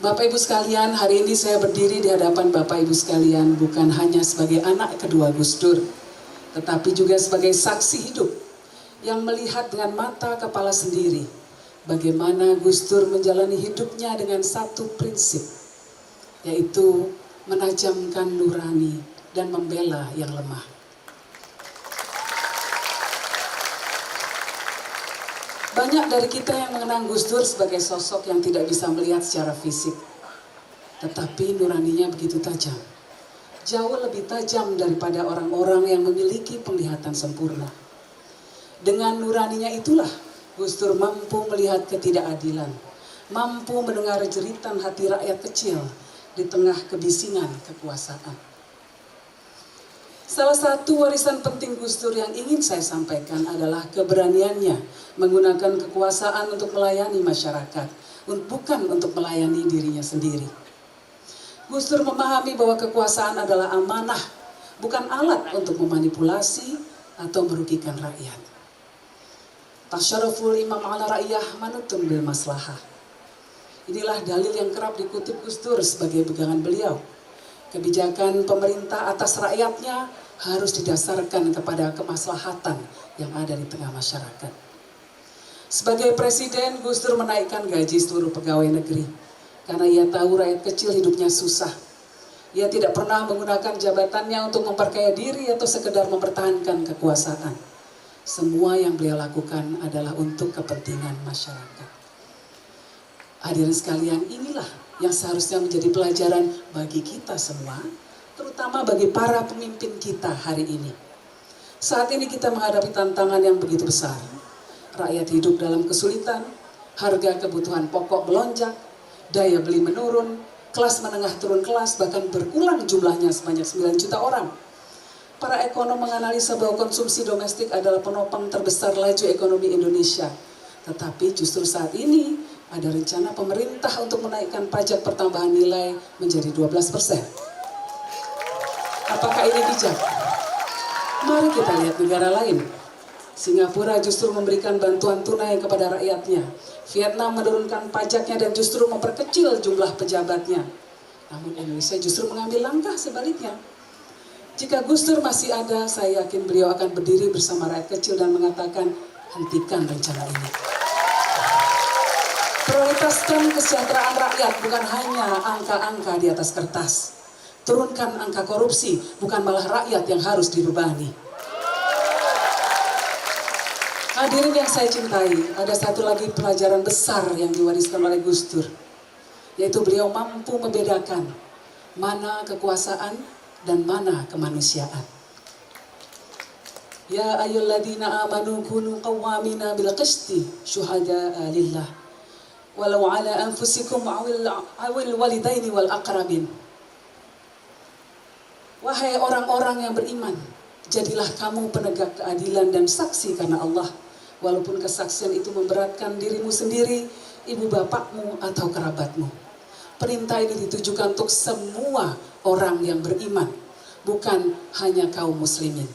Bapak Ibu sekalian, hari ini saya berdiri di hadapan Bapak Ibu sekalian bukan hanya sebagai anak kedua Gus Dur, tetapi juga sebagai saksi hidup yang melihat dengan mata kepala sendiri bagaimana Gus Dur menjalani hidupnya dengan satu prinsip, yaitu menajamkan nurani dan membela yang lemah. Banyak dari kita yang mengenang Gus Dur sebagai sosok yang tidak bisa melihat secara fisik, tetapi nuraninya begitu tajam. Jauh lebih tajam daripada orang-orang yang memiliki penglihatan sempurna. Dengan nuraninya itulah Gus Dur mampu melihat ketidakadilan, mampu mendengar jeritan hati rakyat kecil di tengah kebisingan kekuasaan. Salah satu warisan penting Gus Dur yang ingin saya sampaikan adalah keberaniannya menggunakan kekuasaan untuk melayani masyarakat, bukan untuk melayani dirinya sendiri. Gus Dur memahami bahwa kekuasaan adalah amanah, bukan alat untuk memanipulasi atau merugikan rakyat. Tasyaruful imam ala ra'iyah manutun bil maslahah. Inilah dalil yang kerap dikutip Gus Dur sebagai pegangan beliau. Kebijakan pemerintah atas rakyatnya harus didasarkan kepada kemaslahatan yang ada di tengah masyarakat. Sebagai presiden, Gus Dur menaikkan gaji seluruh pegawai negeri karena ia tahu rakyat kecil hidupnya susah. Ia tidak pernah menggunakan jabatannya untuk memperkaya diri atau sekedar mempertahankan kekuasaan. Semua yang beliau lakukan adalah untuk kepentingan masyarakat. Hadirin sekalian, inilah yang seharusnya menjadi pelajaran bagi kita semua, terutama bagi para pemimpin kita hari ini. Saat ini kita menghadapi tantangan yang begitu besar. Rakyat hidup dalam kesulitan, harga kebutuhan pokok melonjak, daya beli menurun, kelas menengah turun kelas, bahkan berkurang jumlahnya sebanyak 9 juta orang. Para ekonom menganalisa bahwa konsumsi domestik adalah penopang terbesar laju ekonomi Indonesia. Tetapi justru saat ini ada rencana pemerintah untuk menaikkan pajak pertambahan nilai menjadi 12%. Apakah ini bijak? Mari kita lihat negara lain. Singapura justru memberikan bantuan tunai kepada rakyatnya. Vietnam menurunkan pajaknya dan justru memperkecil jumlah pejabatnya. Namun Indonesia justru mengambil langkah sebaliknya. Jika Gus Dur masih ada, saya yakin beliau akan berdiri bersama rakyat kecil dan mengatakan, hentikan rencana ini. Prioritaskan kesejahteraan rakyat, bukan hanya angka-angka di atas kertas. Turunkan angka korupsi, bukan malah rakyat yang harus dibebani. Hadirin yang saya cintai, ada satu lagi pelajaran besar yang diwariskan oleh Gus Dur, yaitu beliau mampu membedakan mana kekuasaan dan mana kemanusiaan. Ya ayyuhalladzina amanu kunu qawwamina bil qisti syuhada'a lillah walau ala anfusikum awil walidaini wal aqrabin. Wahai orang-orang yang beriman, jadilah kamu penegak keadilan dan saksi karena Allah, walaupun kesaksian itu memberatkan dirimu sendiri, ibu bapakmu atau kerabatmu. Perintah ini ditujukan untuk semua orang yang beriman, bukan hanya kaum muslimin.